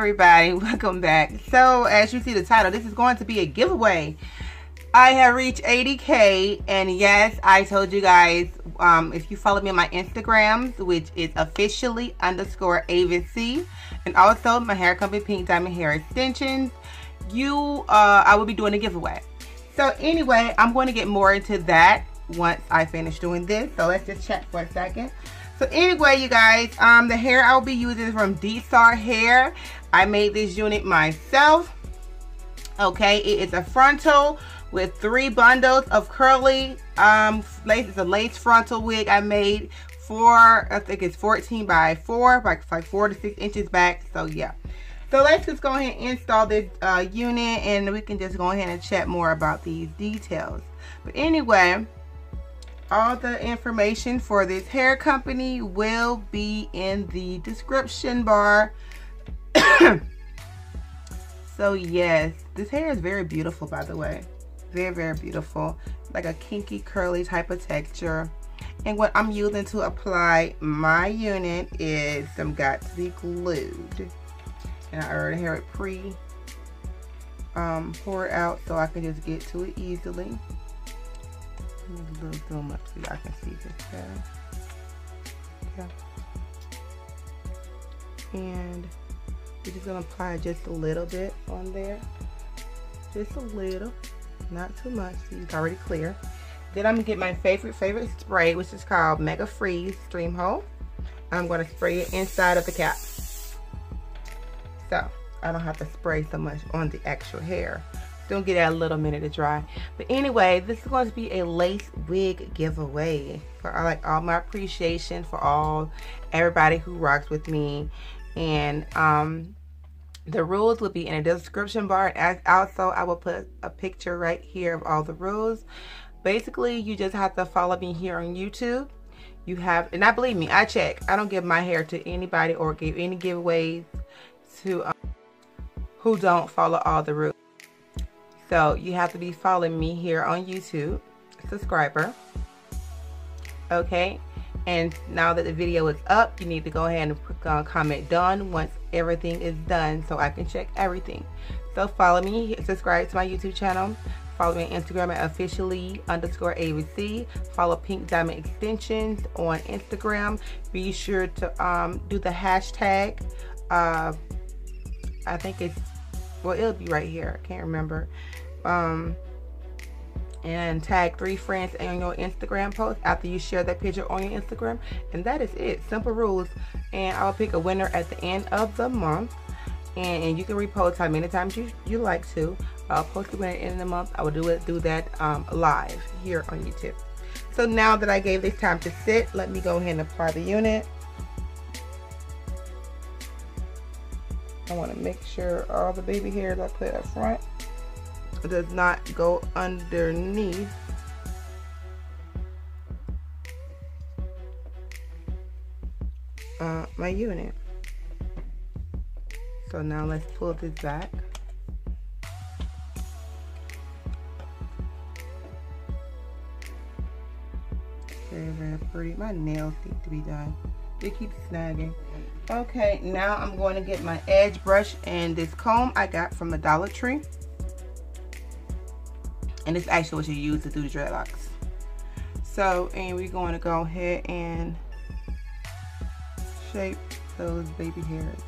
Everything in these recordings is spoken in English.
everybody, welcome back. So as you see the title, this is going to be a giveaway. I have reached 80K, and yes, I told you guys, if you follow me on my Instagrams, which is officially_AvisC, and also my hair company Pink Diamond Hair Extensions, I will be doing a giveaway. So anyway, I'm going to get more into that once I finish doing this. So let's just chat for a second. So anyway, you guys, the hair I'll be using is from Dsoar Hair. I made this unit myself. Okay, it is a frontal with 3 bundles of curly lace. It's a lace frontal wig I made for, I think it's 14 by 4, like 4 to 6 inches back. So yeah. So let's just go ahead and install this unit, and we can just go ahead and chat more about these details. But anyway, all the information for this hair company will be in the description bar. So yes, this hair is very beautiful, by the way. Very, very beautiful. Like a kinky, curly type of texture. And what I'm using to apply my unit is some Got to Be Glued. And I already have it poured out so I can just get to it easily. Let me a little zoom up so y'all can see this better. Okay. And we're just gonna apply just a little bit on there. Just a little, not too much. See, it's already clear. Then I'm gonna get my favorite spray, which is called Mega Freeze Stream Hole. I'm gonna spray it inside of the cap, so I don't have to spray so much on the actual hair. Still get it a little minute to dry. But anyway, this is going to be a lace wig giveaway for all my appreciation for everybody who rocks with me. And the rules will be in the description bar. And also, I will put a picture right here of all the rules. Basically, you just have to follow me here on YouTube. You have, and I believe me, I check. I don't give my hair to anybody or give any giveaways to who don't follow all the rules. So you have to be following me here on YouTube, subscriber. Okay, and now that the video is up, you need to go ahead and comment done once everything is done so I can check everything. So follow me, subscribe to my YouTube channel, follow me on Instagram at officially_AvisC, follow Pink Diamond Extensions on Instagram. Be sure to do the hashtag, I think it's, well, it'll be right here, I can't remember. And tag 3 friends on your Instagram post after you share that picture on your Instagram, and that is it. Simple rules. And I'll pick a winner at the end of the month, and you can repost how many times you like to. I'll post the winner at the end of the month. I will do that live here on YouTube. So now that I gave this time to sit, let me go ahead and apply the unit. I want to make sure all the baby hairs I put up front does not go underneath. My unit. So now let's pull this back. Very, very pretty. My nails need to be done. They keep snagging. Okay, now I'm going to get my edge brush and this comb I got from the Dollar Tree. And this is actually what you use to do the dreadlocks. So, and we're going to go ahead and shape those baby hairs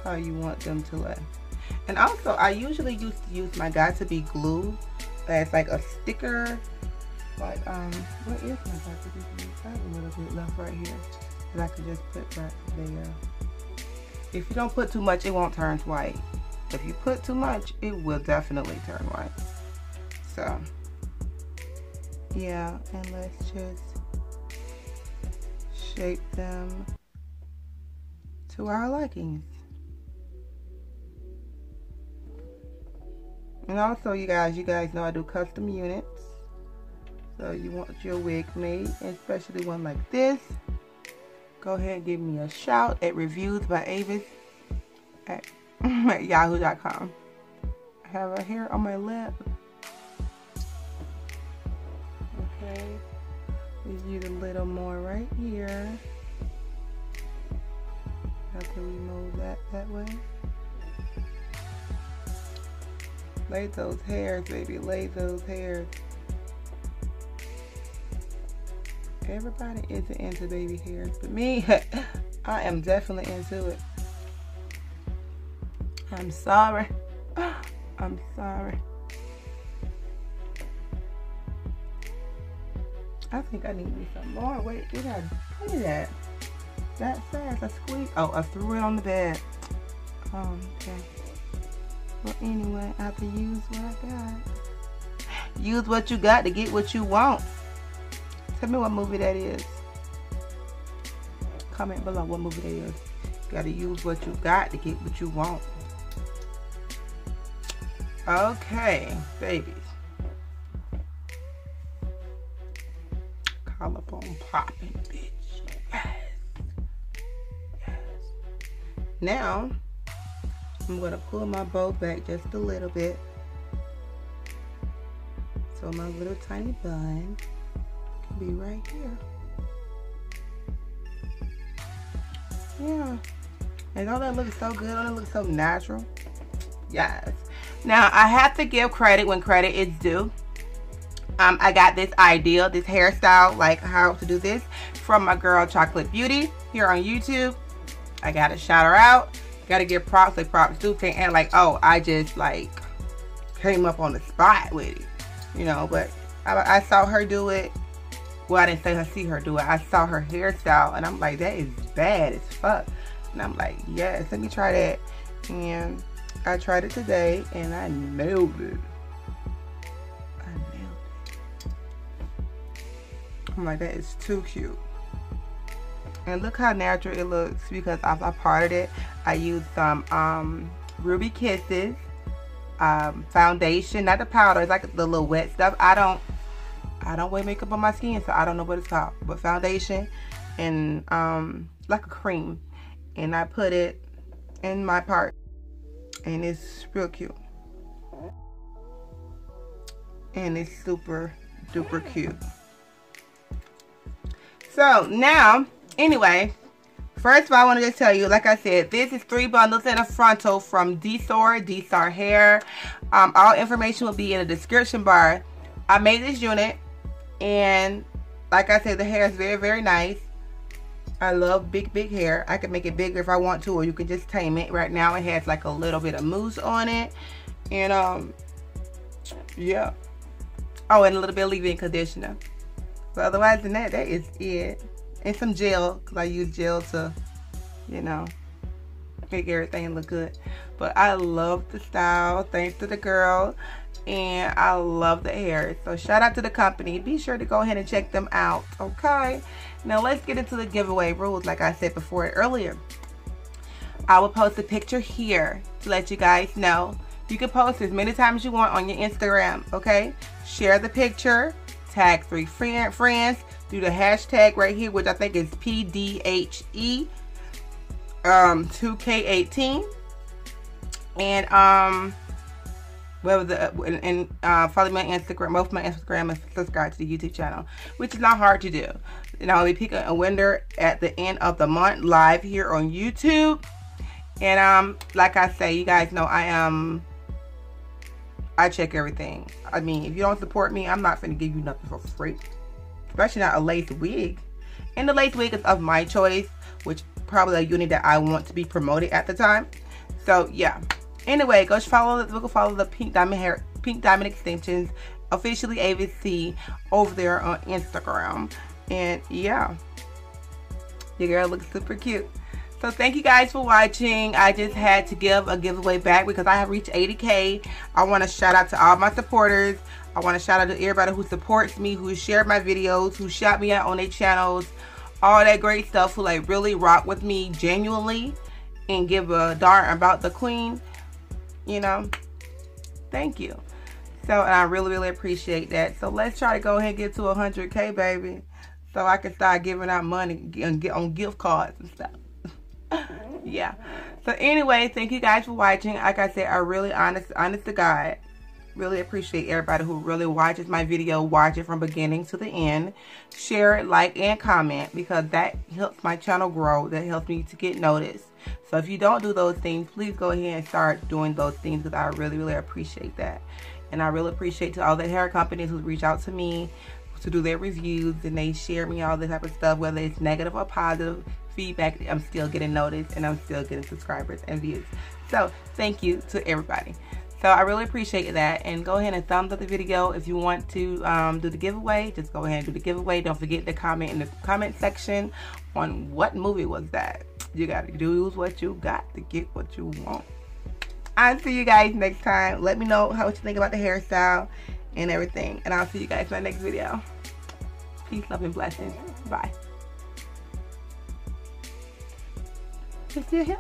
how you want them to lay. And also, I usually used to use my Got to Be Glue as like a sticker. Like, what is my Got to Be Glue? I have a little bit left right here that I could just put right there. If you don't put too much, it won't turn white. If you put too much, it will definitely turn white. So, yeah, and let's just shape them to our likings. And also, you guys know I do custom units. So you want your wig made, especially one like this, go ahead and give me a shout at reviewsbyavis@yahoo.com. I have a hair on my lip. Okay, let's use a little more right here. Have to remove that way. Lay those hairs, baby. Lay those hairs. Everybody isn't into baby hairs, but me, I am definitely into it. I'm sorry. I'm sorry. I think I need me some more. Wait, look at that. That fast. I squeezed. Oh, I threw it on the bed. Okay. Well, anyway, I have to use what I got. Use what you got to get what you want. Tell me what movie that is. Comment below what movie that is. You gotta use what you got to get what you want. Okay, babies. Collarbone popping, bitch. Yes. Yes. Now, I'm gonna pull my bow back just a little bit. So my little tiny bun can be right here. Yeah. And don't that look so good? Don't it look so natural? Yes. Now, I have to give credit when credit is due. I got this idea, this hairstyle, like how to do this, from my girl Chocolate Beauty here on YouTube. I gotta shout her out. Gotta give props, like props do. Can't act like, oh, I just like came up on the spot with it, you know. But I saw her do it. Well, I didn't say see her do it. I saw her hairstyle, and I'm like, that is bad as fuck. And I'm like, yes, let me try that. And I tried it today, and I nailed it. I'm like, that is too cute. And look how natural it looks, because I parted it. I used some Ruby Kisses foundation, not the powder. It's like the little wet stuff. I don't wear makeup on my skin, so I don't know what it's called. But foundation and like a cream, and I put it in my part, and it's real cute. And it's super duper cute. So now, anyway, first of all, I want to just tell you, like I said, this is 3 bundles and a frontal from Dsoar Hair. All information will be in the description bar. I made this unit, and like I said, the hair is very, very nice. I love big hair. I can make it bigger if I want to, or you can just tame it. Right now, it has like a little bit of mousse on it, and yeah. Oh, and a little bit of leave-in conditioner. But otherwise than that, that is it. And some gel, because I use gel to, you know, make everything look good. But I love the style, thanks to the girl. And I love the hair. So shout out to the company. Be sure to go ahead and check them out, okay? Now let's get into the giveaway rules. Like I said before earlier, I will post a picture here to let you guys know. You can post as many times as you want on your Instagram, okay? Share the picture. Tag 3 friends, do the hashtag right here, which I think is PDHE 2K18, and follow me on Instagram, both my Instagram, and subscribe to the YouTube channel, which is not hard to do. And I'll be picking a winner at the end of the month live here on YouTube. And like I say, you guys know I check everything. I mean, if you don't support me, I'm not finna give you nothing for free. Especially not a lace wig. And the lace wig is of my choice, which probably a unit that I want to be promoted at the time. So yeah. Anyway, go follow the Pink Diamond Extensions, officially ABC, over there on Instagram. And yeah, your girl looks super cute. So thank you guys for watching. I just had to give a giveaway back because I have reached 80K. I want to shout out to all my supporters. I want to shout out to everybody who supports me, who shared my videos, who shout me out on their channels, all that great stuff, who like really rock with me genuinely and give a darn about the queen, you know. Thank you. So, and I really appreciate that. So let's try to go ahead and get to 100K, baby, so I can start giving out money and get on gift cards and stuff. Yeah. So anyway, thank you guys for watching. Like I said, I really honest to God, Really appreciate everybody who really watches my video, watch it from beginning to the end. Share it, like, and comment, because that helps my channel grow. That helps me to get noticed. So if you don't do those things, please go ahead and start doing those things, because I really, really appreciate that. And I really appreciate to all the hair companies who reach out to me to do their reviews, and they share me all this type of stuff, whether it's negative or positive feedback. I'm still getting noticed, and I'm still getting subscribers and views. So thank you to everybody. So I really appreciate that, and go ahead and thumbs up the video. If you want to do the giveaway, just go ahead and do the giveaway. Don't forget to comment in the comment section on what movie was that. You gotta do what you got to get what you want. I'll see you guys next time. Let me know what you think about the hairstyle and everything, and I'll see you guys in my next video. Peace, love, and blessings. Bye. You see him?